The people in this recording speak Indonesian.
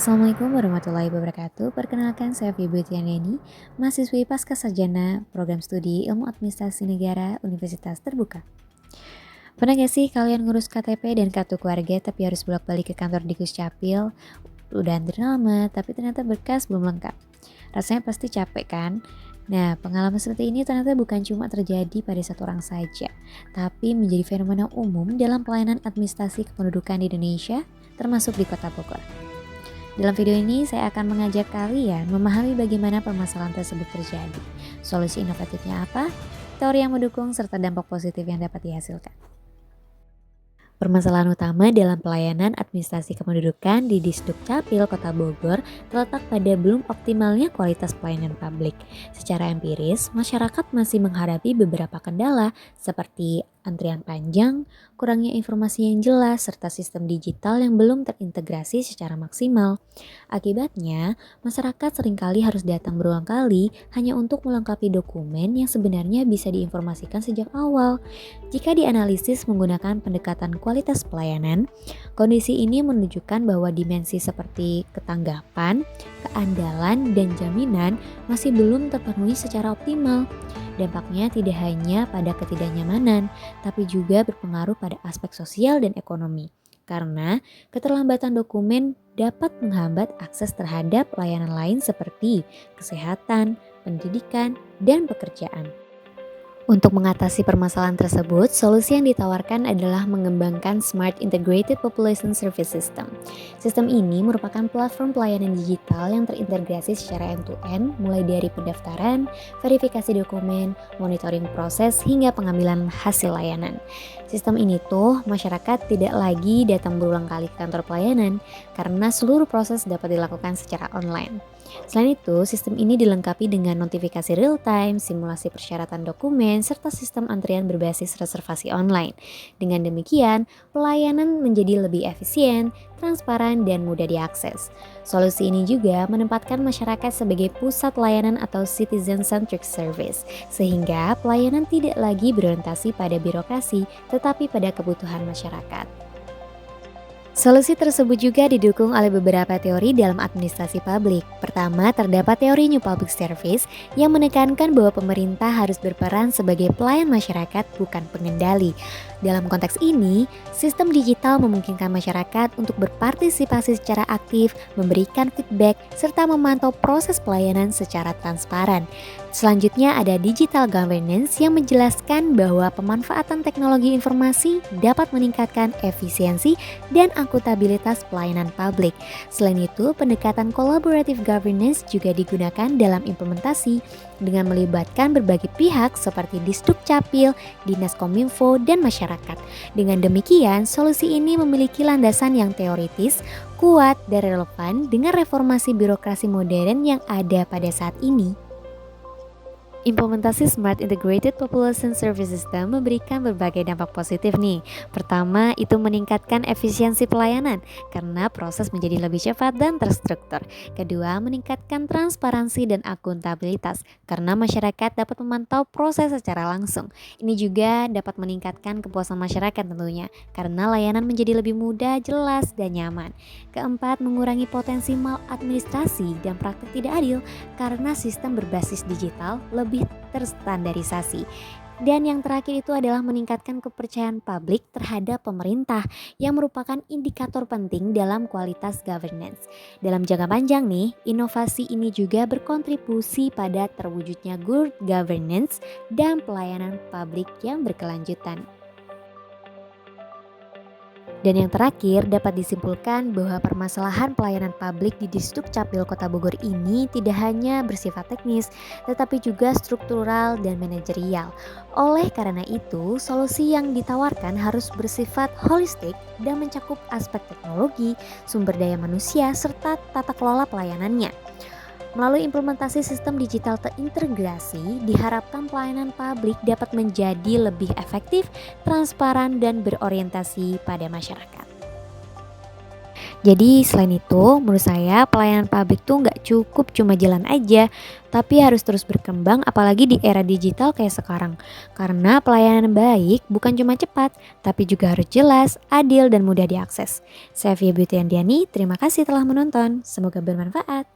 Assalamualaikum warahmatullahi wabarakatuh. Perkenalkan saya Feby Tiandeni, mahasiswi Pascasarjana Program Studi Ilmu Administrasi Negara Universitas Terbuka. Pernah gak sih kalian ngurus KTP dan kartu keluarga tapi harus bolak-balik ke kantor Dikus Capil? Udah antri lama tapi ternyata berkas belum lengkap. Rasanya pasti capek kan? Nah, pengalaman seperti ini ternyata bukan cuma terjadi pada satu orang saja, tapi menjadi fenomena umum dalam pelayanan administrasi kependudukan di Indonesia, termasuk di Kota Bogor. Dalam video ini saya akan mengajak kalian memahami bagaimana permasalahan tersebut terjadi, solusi inovatifnya apa, teori yang mendukung, serta dampak positif yang dapat dihasilkan. Permasalahan utama dalam pelayanan administrasi kependudukan di Disduk Capil Kota Bogor terletak pada belum optimalnya kualitas pelayanan publik. Secara empiris, masyarakat masih menghadapi beberapa kendala seperti antrian panjang, kurangnya informasi yang jelas, serta sistem digital yang belum terintegrasi secara maksimal. Akibatnya, masyarakat seringkali harus datang berulang kali hanya untuk melengkapi dokumen yang sebenarnya bisa diinformasikan sejak awal. Jika dianalisis menggunakan pendekatan kualitas pelayanan, kondisi ini menunjukkan bahwa dimensi seperti ketanggapan, keandalan, dan jaminan masih belum terpenuhi secara optimal. Dampaknya tidak hanya pada ketidaknyamanan, tapi juga berpengaruh pada aspek sosial dan ekonomi. Karena keterlambatan dokumen dapat menghambat akses terhadap layanan lain seperti kesehatan, pendidikan, dan pekerjaan. Untuk mengatasi permasalahan tersebut, solusi yang ditawarkan adalah mengembangkan Smart Integrated Population Service System. Sistem ini merupakan platform pelayanan digital yang terintegrasi secara end-to-end, mulai dari pendaftaran, verifikasi dokumen, monitoring proses, hingga pengambilan hasil layanan. Sistem ini masyarakat tidak lagi datang berulang kali ke kantor pelayanan, karena seluruh proses dapat dilakukan secara online. Selain itu, sistem ini dilengkapi dengan notifikasi real-time, simulasi persyaratan dokumen, serta sistem antrian berbasis reservasi online. Dengan demikian, pelayanan menjadi lebih efisien, transparan, dan mudah diakses. Solusi ini juga menempatkan masyarakat sebagai pusat layanan atau citizen-centric service, sehingga pelayanan tidak lagi berorientasi pada birokrasi, tetapi pada kebutuhan masyarakat. Solusi tersebut juga didukung oleh beberapa teori dalam administrasi publik. Pertama, terdapat teori New Public Service yang menekankan bahwa pemerintah harus berperan sebagai pelayan masyarakat, bukan pengendali. Dalam konteks ini, sistem digital memungkinkan masyarakat untuk berpartisipasi secara aktif, memberikan feedback, serta memantau proses pelayanan secara transparan. Selanjutnya ada digital governance yang menjelaskan bahwa pemanfaatan teknologi informasi dapat meningkatkan efisiensi dan akuntabilitas pelayanan publik. Selain itu, pendekatan collaborative governance juga digunakan dalam implementasi dengan melibatkan berbagai pihak seperti Disduk Capil, Dinas Kominfo, dan masyarakat. Dengan demikian, solusi ini memiliki landasan yang teoritis, kuat, dan relevan dengan reformasi birokrasi modern yang ada pada saat ini. Implementasi Smart Integrated Population Service System memberikan berbagai dampak positif nih. Pertama, itu meningkatkan efisiensi pelayanan karena proses menjadi lebih cepat dan terstruktur. Kedua, meningkatkan transparansi dan akuntabilitas karena masyarakat dapat memantau proses secara langsung. Ini juga dapat meningkatkan kepuasan masyarakat tentunya karena layanan menjadi lebih mudah, jelas, dan nyaman. Keempat, mengurangi potensi maladministrasi dan praktik tidak adil karena sistem berbasis digital lebih terstandarisasi. Dan yang terakhir itu adalah meningkatkan kepercayaan publik terhadap pemerintah yang merupakan indikator penting dalam kualitas governance. Dalam jangka panjang nih, inovasi ini juga berkontribusi pada terwujudnya good governance dan pelayanan publik yang berkelanjutan. Dan yang terakhir, dapat disimpulkan bahwa permasalahan pelayanan publik di Disduk Capil Kota Bogor ini tidak hanya bersifat teknis, tetapi juga struktural dan manajerial. Oleh karena itu, solusi yang ditawarkan harus bersifat holistik dan mencakup aspek teknologi, sumber daya manusia, serta tata kelola pelayanannya. Melalui implementasi sistem digital terintegrasi, diharapkan pelayanan publik dapat menjadi lebih efektif, transparan, dan berorientasi pada masyarakat. Jadi selain itu, menurut saya pelayanan publik tuh nggak cukup cuma jalan aja, tapi harus terus berkembang apalagi di era digital kayak sekarang. Karena pelayanan baik bukan cuma cepat, tapi juga harus jelas, adil, dan mudah diakses. Saya Via Beauty Andiani, terima kasih telah menonton. Semoga bermanfaat.